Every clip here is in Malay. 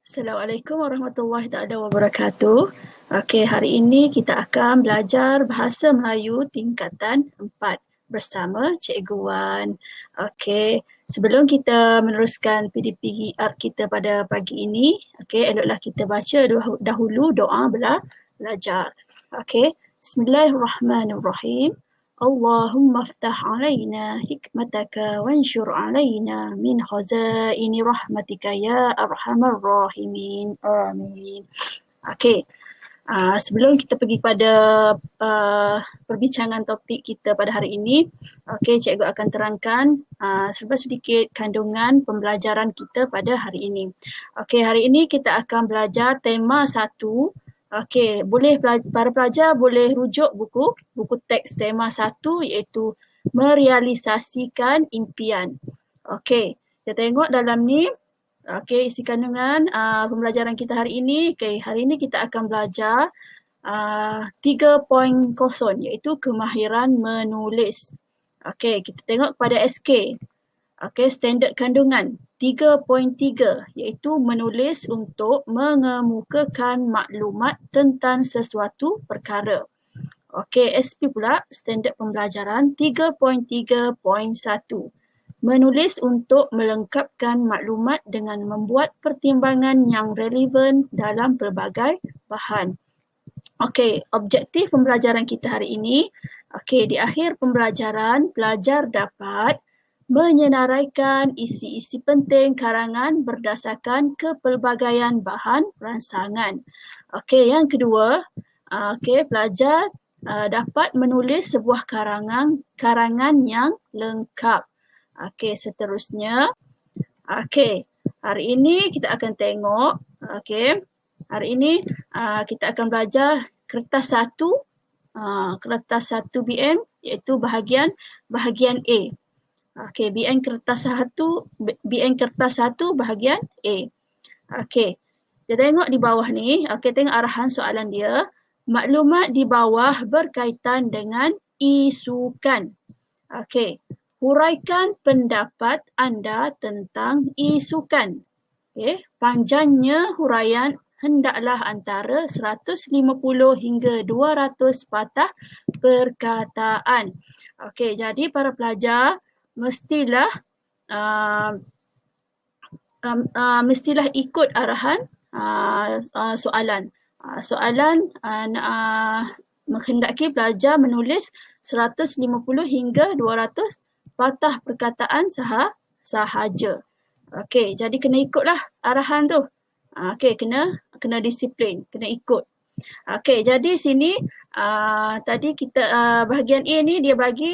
Assalamualaikum warahmatullahi taala wabarakatuh. Okey, hari ini kita akan belajar bahasa Melayu tingkatan 4 bersama Cikgu Wan. Okey, sebelum kita meneruskan PDPR kita pada pagi ini, okey, eloklah kita baca dahulu doa belajar. Okey, Bismillahirrahmanirrahim. اللهم افتح علينا حكمتك وانشر علينا من خزائن رحمتك يا أرحم الراحمين آمين. Okey, sebelum kita pergi pada perbincangan topik kita pada hari ini, okey, cikgu akan terangkan serba sedikit kandungan pembelajaran kita pada hari ini. Okey, hari ini kita akan belajar tema 1. Okey, boleh para pelajar boleh rujuk buku teks tema 1 iaitu merealisasikan impian. Okey, kita tengok dalam ni. Okey, isi kandungan pembelajaran kita hari ini. Okey, hari ini kita akan belajar 3.0 iaitu kemahiran menulis. Okey, kita tengok pada SK. Okey, standard kandungan 3.3 iaitu menulis untuk mengemukakan maklumat tentang sesuatu perkara. Okey, SP pula standard pembelajaran 3.3.1. Menulis untuk melengkapkan maklumat dengan membuat pertimbangan yang relevan dalam pelbagai bahan. Okey, objektif pembelajaran kita hari ini, okey, di akhir pembelajaran, pelajar dapat menyenaraikan isi-isi penting karangan berdasarkan kepelbagaian bahan rancangan. Okey, yang kedua, okey, pelajar dapat menulis sebuah karangan yang lengkap. Okey, seterusnya. Okey, hari ini kita akan tengok, okey, hari ini kita akan belajar kertas 1, kertas 1 BM iaitu bahagian A. Okey, BN kertas 1 bahagian A. Okey, kita tengok di bawah ni, okey, tengok arahan soalan dia. Maklumat di bawah berkaitan dengan isukan. Okey, huraikan pendapat anda tentang isukan. Okey, panjangnya huraian hendaklah antara 150 hingga 200 patah perkataan. Okey, jadi para pelajar mestilah ikut arahan soalan. Soalan menghendaki pelajar menulis 150 hingga 200 patah perkataan sahaja. Okey, jadi kena ikutlah arahan tu. Okey, kena disiplin, kena ikut. Okey, jadi sini tadi kita bahagian A ni dia bagi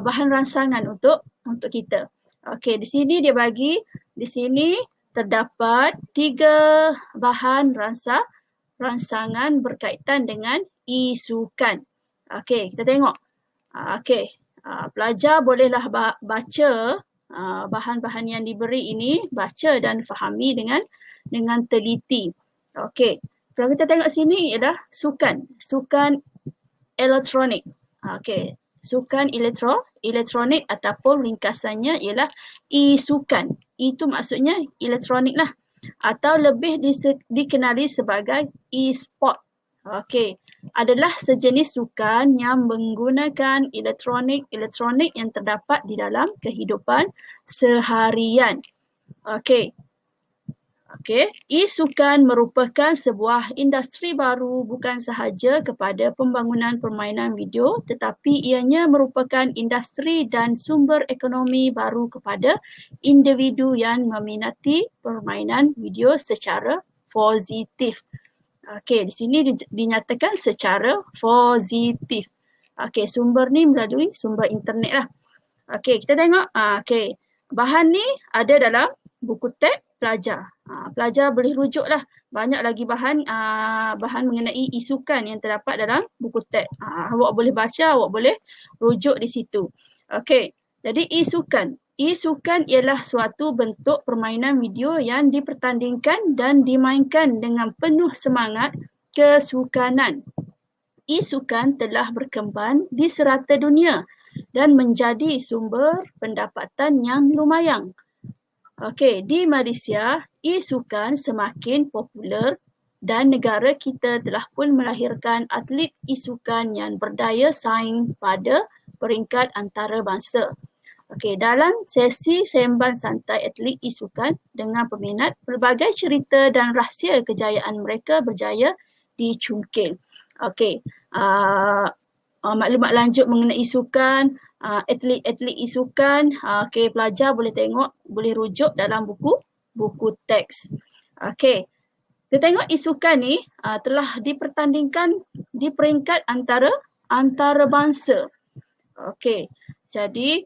bahan rangsangan untuk kita. Okey, di sini dia bagi, di sini terdapat 3 bahan rangsangan berkaitan dengan isukan. Okey, kita tengok. Okey, pelajar bolehlah baca bahan-bahan yang diberi ini, baca dan fahami dengan teliti. Okey, kalau kita tengok sini ialah sukan elektronik. Okey, sukan elektronik ataupun ringkasannya ialah e-sukan. Itu maksudnya elektronik lah. Atau lebih dikenali sebagai e-sport. Okey, adalah sejenis sukan yang menggunakan elektronik yang terdapat di dalam kehidupan seharian. Okey. Okey, e-sukan merupakan sebuah industri baru bukan sahaja kepada pembangunan permainan video tetapi ianya merupakan industri dan sumber ekonomi baru kepada individu yang meminati permainan video secara positif. Okey, di sini dinyatakan secara positif. Okey, sumber ni melalui sumber internet lah. Okey, kita tengok. Okey, bahan ni ada dalam buku teks pelajar. Pelajar boleh rujuk lah. Banyak lagi bahan mengenai isukan yang terdapat dalam buku teks. Awak boleh baca, awak boleh rujuk di situ. Okey, jadi isukan. E-sukan ialah suatu bentuk permainan video yang dipertandingkan dan dimainkan dengan penuh semangat kesukanan. E-sukan telah berkembang di serata dunia dan menjadi sumber pendapatan yang lumayan. Okey, di Malaysia, e-sukan semakin popular dan negara kita telah pun melahirkan atlet e-sukan yang berdaya saing pada peringkat antarabangsa. Okey, dalam sesi sembang santai atlet e-sukan dengan peminat, pelbagai cerita dan rahsia kejayaan mereka berjaya dicungkil. Okey, maklumat lanjut mengenai sukan, atlet-atlet e-sukan, okey, pelajar boleh tengok, boleh rujuk dalam buku teks. Okey, kita tengok e-sukan ni telah dipertandingkan di peringkat antarabangsa. Okey, jadi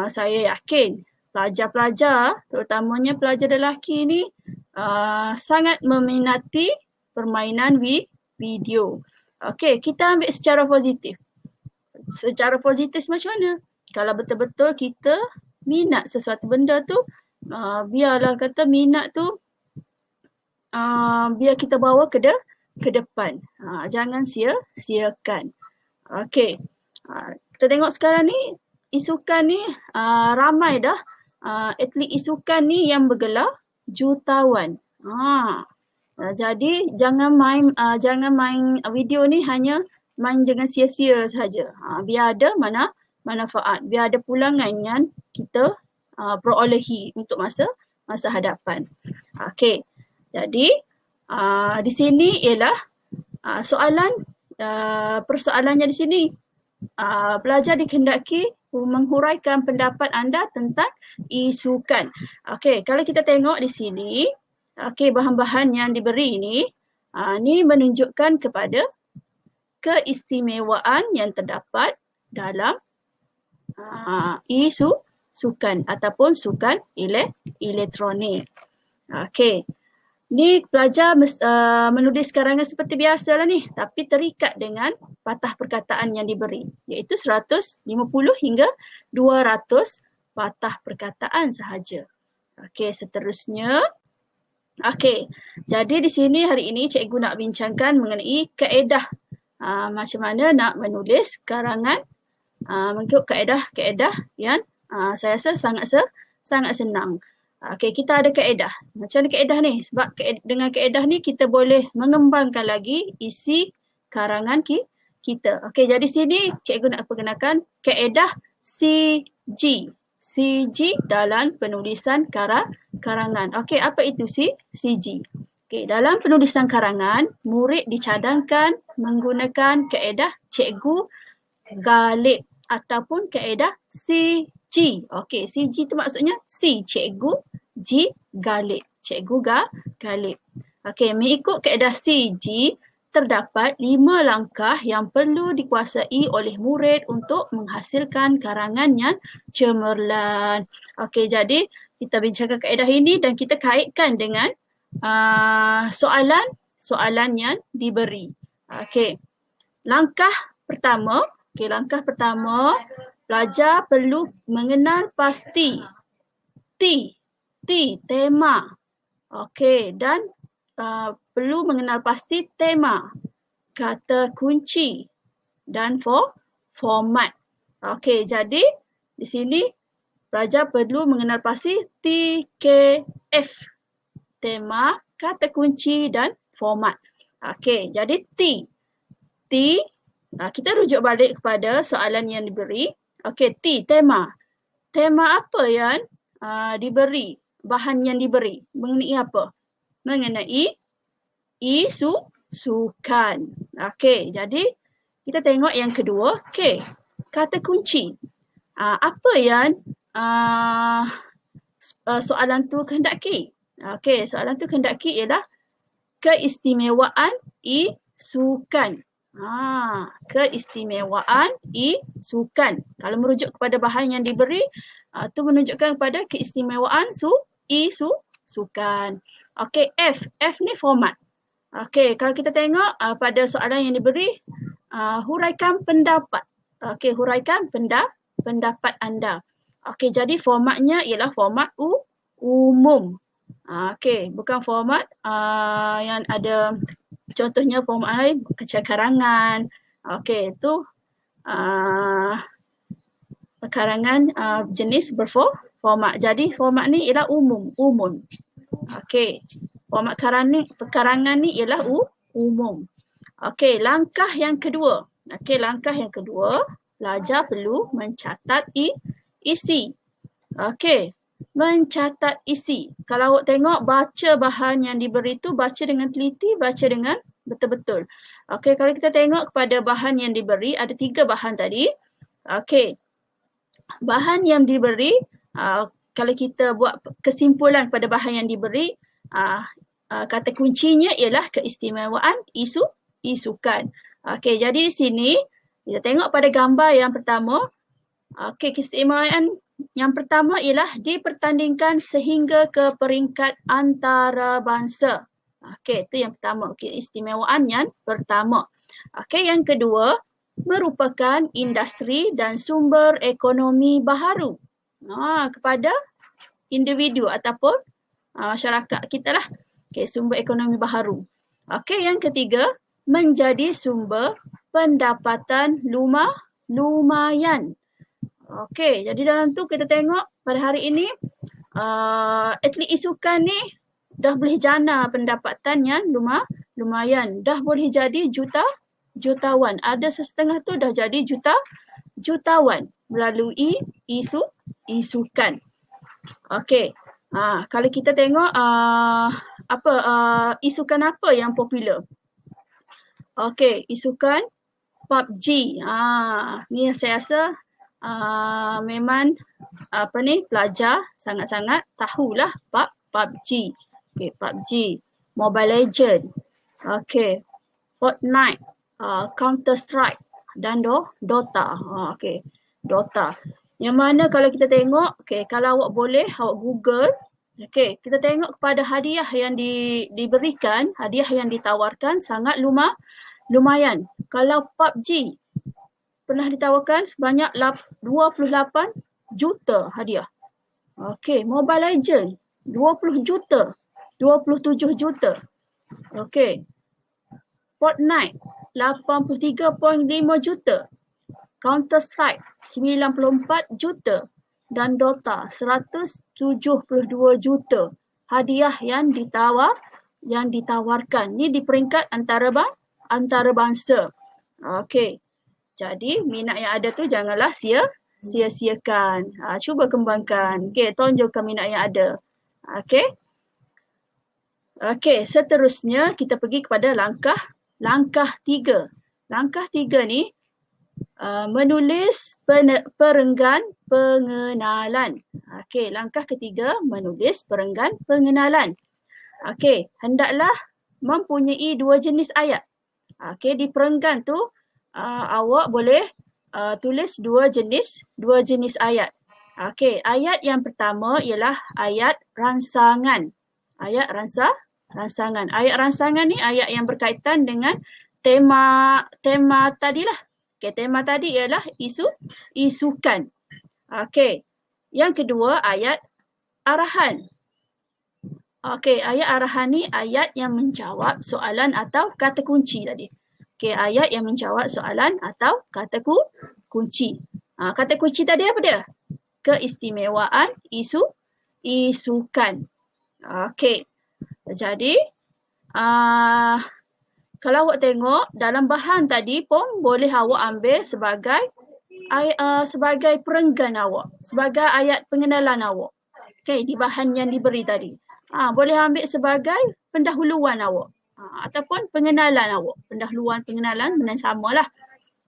saya yakin pelajar-pelajar, terutamanya pelajar lelaki ni sangat meminati permainan video. Okey, kita ambil secara positif. Secara positif macam mana? Kalau betul-betul kita minat sesuatu benda tu, biarlah kata minat tu biar kita bawa ke depan. Jangan sia-siakan. Okey. Kita tengok sekarang ni, e-sukan ni ramai dah atlet e-sukan ni yang bergelar jutawan. Jadi jangan main video ni hanya main dengan sia-sia saja. Biar ada manfaat, biar ada pulangan yang kita perolehi untuk masa hadapan. Okey. Jadi di sini ialah persoalannya di sini. Pelajar dikehendaki menghuraikan pendapat anda tentang e-sukan. Okey, kalau kita tengok di sini, okey, bahan-bahan yang diberi ni, ni menunjukkan kepada keistimewaan yang terdapat dalam e-sukan ataupun sukan elektronik. Okey. Ni pelajar menulis karangan seperti biasa lah ni, tapi terikat dengan patah perkataan yang diberi, iaitu 150 hingga 200 patah perkataan sahaja. Okey, seterusnya. Okey, jadi di sini hari ini cikgu nak bincangkan mengenai kaedah macam mana nak menulis karangan mengikut kaedah yang saya rasa sangat senang. Okey, kita ada kaedah. Macam mana kaedah ni? Sebab dengan kaedah ni kita boleh mengembangkan lagi isi karangan kita. Okey, jadi sini cikgu nak perkenalkan kaedah CG. CG dalam penulisan karangan. Okey, apa itu CG? Okey, dalam penulisan karangan, murid dicadangkan menggunakan kaedah cikgu Galib ataupun kaedah CG. Okey, CG tu maksudnya C, cikgu, G, Galib. Cikgu Galib. Okey, mengikut kaedah CG, terdapat 5 langkah yang perlu dikuasai oleh murid untuk menghasilkan karangan yang cemerlang. Okey, jadi kita bincangkan kaedah ini dan kita kaitkan dengan soalan yang diberi. Okey, langkah pertama, pelajar perlu mengenal pasti tema. Okey, dan perlu mengenal pasti tema, kata kunci dan format. Okey, jadi di sini pelajar perlu mengenal pasti TKF, tema, kata kunci dan format. Okey, jadi T, kita rujuk balik kepada soalan yang diberi. Okey, tema. Tema apa yang diberi? Bahan yang diberi. Mengenai apa? Mengenai sukan. Okey, jadi kita tengok yang kedua. Okey, kata kunci. Apa yang soalan tu kehendaki? Okey, soalan tu kehendaki ialah keistimewaan sukan. Keistimewaan sukan. Kalau merujuk kepada bahan yang diberi, itu menunjukkan kepada keistimewaan sukan. Okey, F ni format. Okey, kalau kita tengok pada soalan yang diberi, huraikan pendapat. Okey, huraikan pendapat anda. Okey, jadi formatnya ialah format umum. Okey, bukan format yang ada contohnya format lain, karangan. Okey, itu karangan jenis format. Jadi format ni ialah umum. Okey. Format pekarangan ni ialah umum. Okey, langkah yang kedua. Pelajar perlu mencatat isi. Okey, mencatat isi. Kalau awak tengok baca bahan yang diberi tu, baca dengan teliti, baca dengan betul-betul. Okey, kalau kita tengok kepada bahan yang diberi, ada 3 bahan tadi. Okey, bahan yang diberi, kalau kita buat kesimpulan pada bahan yang diberi, kata kuncinya ialah keistimewaan isukan. Okey, jadi di sini kita tengok pada gambar yang pertama. Okey, keistimewaan yang pertama ialah dipertandingkan sehingga ke peringkat antarabangsa. Okey, itu yang pertama. Keistimewaan yang pertama. Okey, yang kedua merupakan industri dan sumber ekonomi baharu kepada individu ataupun masyarakat kita lah. Okey, sumber ekonomi baharu. Okey, yang ketiga menjadi sumber pendapatan lumayan. Okey, jadi dalam tu kita tengok pada hari ini atlet isukan ni dah boleh jana pendapatan yang lumayan. Dah boleh jadi jutawan. Ada setengah tu dah jadi jutawan melalui isukan. Okey. Kalau kita tengok isukan apa yang popular? Okey, isukan PUBG. Ni saya rasa memang pelajar sangat-sangat tahulah PUBG. Okey, PUBG, Mobile Legend. Okey, Fortnite, Counter Strike dan Dota. Okey, Dota. Yang mana kalau kita tengok, kalau awak boleh awak Google, kita tengok kepada hadiah yang diberikan, hadiah yang ditawarkan sangat lumayan. Kalau PUBG pernah ditawarkan sebanyak 28 juta hadiah. Okey, Mobile Legend 20 juta, 27 juta. Okey. Fortnite 83.5 juta. Counter Strike 94 juta dan Dota 172 juta. Hadiah yang ditawarkan. Ni di peringkat antarabangsa. Okey. Jadi minat yang ada tu janganlah sia-siakan. Cuba kembangkan. Okey, tonjolkan minat yang ada. Okey. Okey, seterusnya kita pergi kepada langkah 3. Langkah 3 ni menulis perenggan pengenalan. Okey, langkah ketiga menulis perenggan pengenalan. Okey, hendaklah mempunyai 2 jenis ayat. Okey, di perenggan tu awak boleh tulis dua jenis ayat. Okey, ayat yang pertama ialah ayat ransangan. Ayat ransangan. Ayat ransangan ni ayat yang berkaitan dengan tema tadilah. Okey, tema tadi ialah isukan. Okey. Yang kedua ayat arahan. Okey, ayat arahan ni ayat yang menjawab soalan atau kata kunci tadi. Okey, ayat yang menjawab soalan atau kata kunci. Kata kunci tadi apa dia? Keistimewaan isukan. Okey. Jadi kalau awak tengok dalam bahan tadi pun boleh awak ambil sebagai perenggan awak, sebagai ayat pengenalan awak. Okey, di bahan yang diberi tadi. Boleh ambil sebagai pendahuluan awak. Ataupun pengenalan awak. Pendahuluan, pengenalan benda samalah.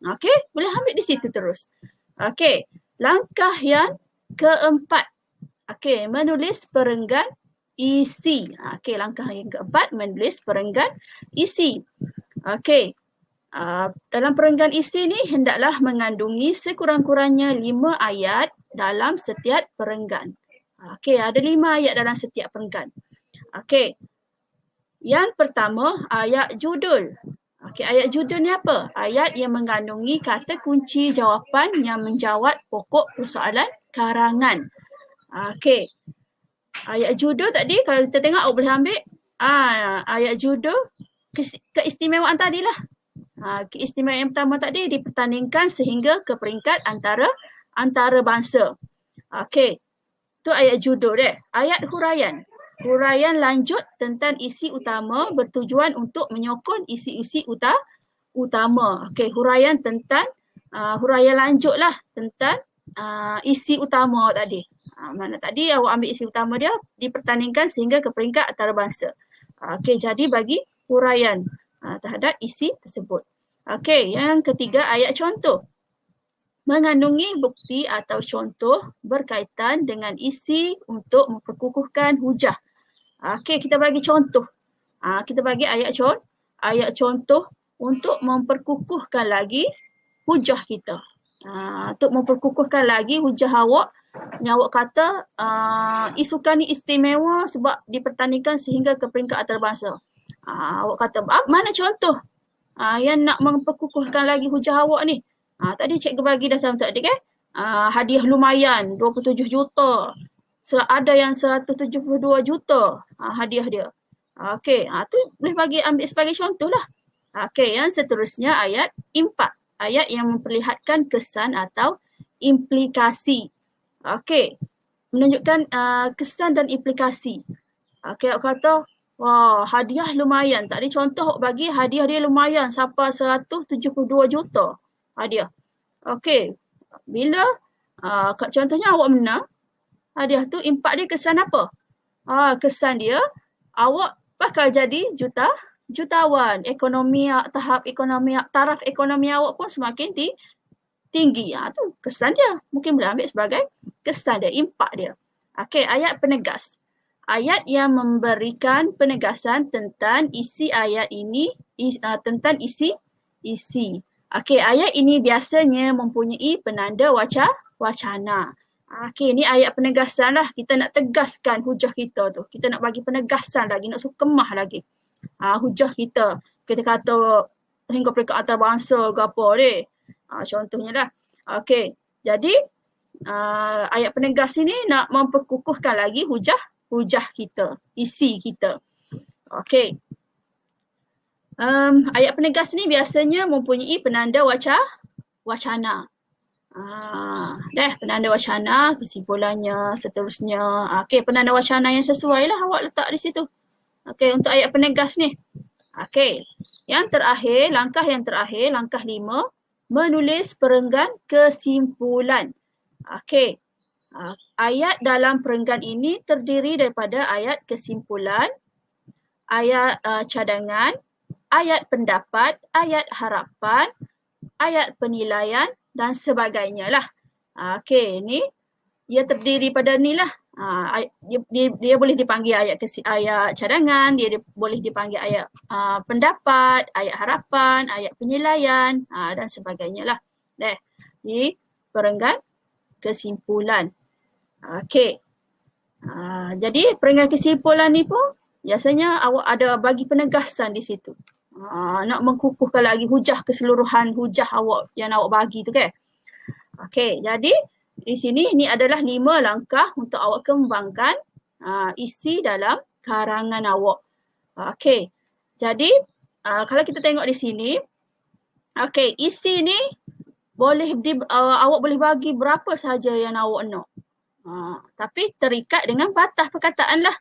Okey, boleh ambil di situ terus. Okey, langkah yang keempat. Okey, menulis perenggan isi. Okey, langkah yang keempat menulis perenggan isi. Okey. Dalam perenggan isi ni hendaklah mengandungi sekurang-kurangnya 5 ayat dalam setiap perenggan. Okey, ada 5 ayat dalam setiap perenggan. Okey. Yang pertama, ayat judul. Okey, ayat judul ni apa? Ayat yang mengandungi kata kunci jawapan yang menjawab pokok persoalan karangan. Okey. Ayat judul tadi kalau kita tengok boleh ambil ayat judul keistimewaan tadilah. Keistimewaan yang pertama tadi dipertandingkan sehingga ke peringkat antarabangsa. Okey. Tu ayat judul dia. Ayat huraian. Huraian lanjut tentang isi utama bertujuan untuk menyokong isi-isi utama. Okey, huraian tentang huraian lanjut lah tentang isi utama tadi. Mana tadi awak ambil isi utama dia dipertandingkan sehingga ke peringkat antarabangsa. Okey, jadi bagi huraian terhadap isi tersebut. Okey, yang ketiga ayat contoh. Mengandungi bukti atau contoh berkaitan dengan isi untuk memperkukuhkan hujah. Okey, kita bagi contoh. Kita bagi ayat contoh untuk memperkukuhkan lagi hujah kita. Untuk memperkukuhkan lagi hujah awak yang awak kata isukan ni istimewa sebab dipertandingkan sehingga ke peringkat antarabangsa. Awak kata, mana contoh yang nak memperkukuhkan lagi hujah awak ni? Tadi cikgu bagi dah sama tadi kan? Hadiah lumayan 27 juta. Ada yang 172 juta hadiah dia. Okey, tu boleh bagi ambil sebagai contoh lah. Okey, yang seterusnya ayat 4. Ayat yang memperlihatkan kesan atau implikasi. Okey, menunjukkan kesan dan implikasi. Okey, awak kata, wah, hadiah lumayan. Tadi contoh awak bagi hadiah dia lumayan sampai 172 juta hadiah. Okey, bila contohnya awak menang, hadiah tu impak dia kesan apa? Kesan dia awak bakal jadi jutawan. Taraf ekonomi awak pun semakin tinggi. Tu kesan dia. Mungkin boleh ambil sebagai kesan dia, impak dia. Okey, ayat penegas. Ayat yang memberikan penegasan tentang isi ayat ini, tentang isi. Okey, ayat ini biasanya mempunyai penanda wacana. Okey, ni ayat penegasan lah. Kita nak tegaskan hujah kita tu. Kita nak bagi penegasan lagi, nak kemah lagi. Hujah kita. Kita kata hingga peringkat antarabangsa ke apa ni. Contohnya lah. Okey, jadi ayat penegas ini nak memperkukuhkan lagi hujah kita, isi kita. Okey. Ayat penegas ni biasanya mempunyai penanda wacana. Penanda wacana, kesimpulannya, seterusnya. Okey, penanda wacana yang sesuai lah awak letak di situ. Okey, untuk ayat penegas ni. Okey, langkah yang terakhir, langkah 5, menulis perenggan kesimpulan. Okey, ayat dalam perenggan ini terdiri daripada ayat kesimpulan, ayat cadangan, ayat pendapat, ayat harapan, ayat penilaian dan sebagainya lah. Okey, ni ia terdiri pada ni lah. Dia boleh dipanggil ayat cadangan, dia boleh dipanggil ayat pendapat, ayat harapan, ayat penilaian dan sebagainya lah. Di perenggan kesimpulan. Okey. Jadi perenggan kesimpulan ni pun biasanya awak ada bagi penegasan di situ. Nak mengkukuhkan lagi hujah, keseluruhan hujah awak yang awak bagi tu kan. Okey, jadi di sini ini adalah 5 langkah untuk awak kembangkan isi dalam karangan awak. Okey, jadi kalau kita tengok di sini, okey, isi ni boleh awak boleh bagi berapa sahaja yang awak nak. Tapi terikat dengan patah perkataan lah.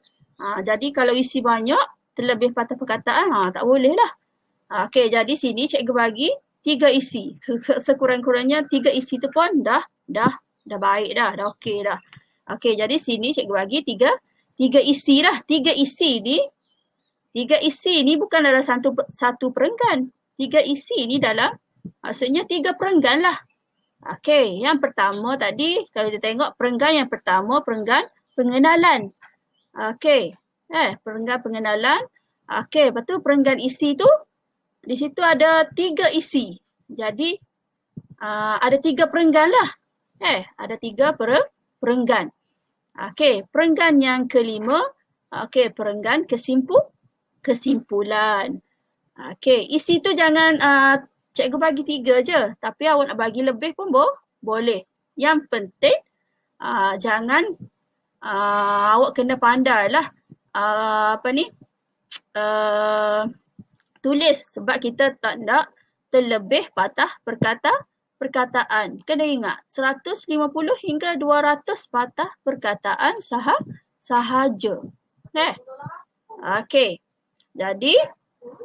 Jadi kalau isi banyak, terlebih patah perkataan, tak boleh lah. Okey, jadi sini cikgu bagi 3 isi. Sekurang-kurangnya 3 isi tu pun dah baik dah okey dah. Okey, jadi sini cikgu bagi 3 isi lah. 3 isi ni bukan dalam satu perenggan. 3 isi ni dalam, maksudnya 3 perenggan lah. Okey, yang pertama tadi kalau kita tengok perenggan yang pertama, perenggan pengenalan. Okey, perenggan pengenalan. Okey, lepas tu perenggan isi tu, di situ ada 3 isi. Jadi ada 3 perenggan lah. Ada 3 perenggan. Okey, perenggan yang kelima, okey, perenggan kesimpulan. Okey, isi tu jangan cikgu bagi 3 je, tapi awak nak bagi lebih pun boleh. Yang penting jangan awak kena pandai lah tulis sebab kita tak nak terlebih patah perkataan. Kena ingat 150 hingga 200 patah perkataan sahaja. Okey. Jadi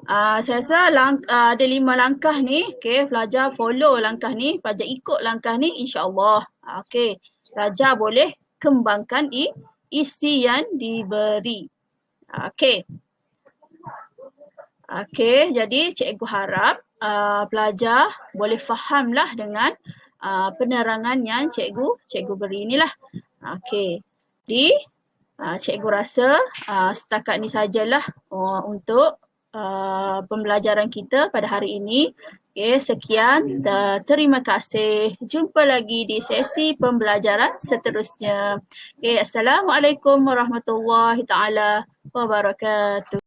saya rasa ada 5 langkah ni. Okey, pelajar follow langkah ni, pelajar ikut langkah ni, insya-Allah. Okey, pelajar boleh kembangkan isi yang diberi. Okey. Okey, jadi cikgu harap pelajar boleh fahamlah dengan penerangan yang cikgu beri inilah. Okey. Jadi cikgu rasa setakat ni sajalah untuk pembelajaran kita pada hari ini. Okay, sekian. Terima kasih. Jumpa lagi di sesi pembelajaran seterusnya. Okay, Assalamualaikum warahmatullahi taala wabarakatuh.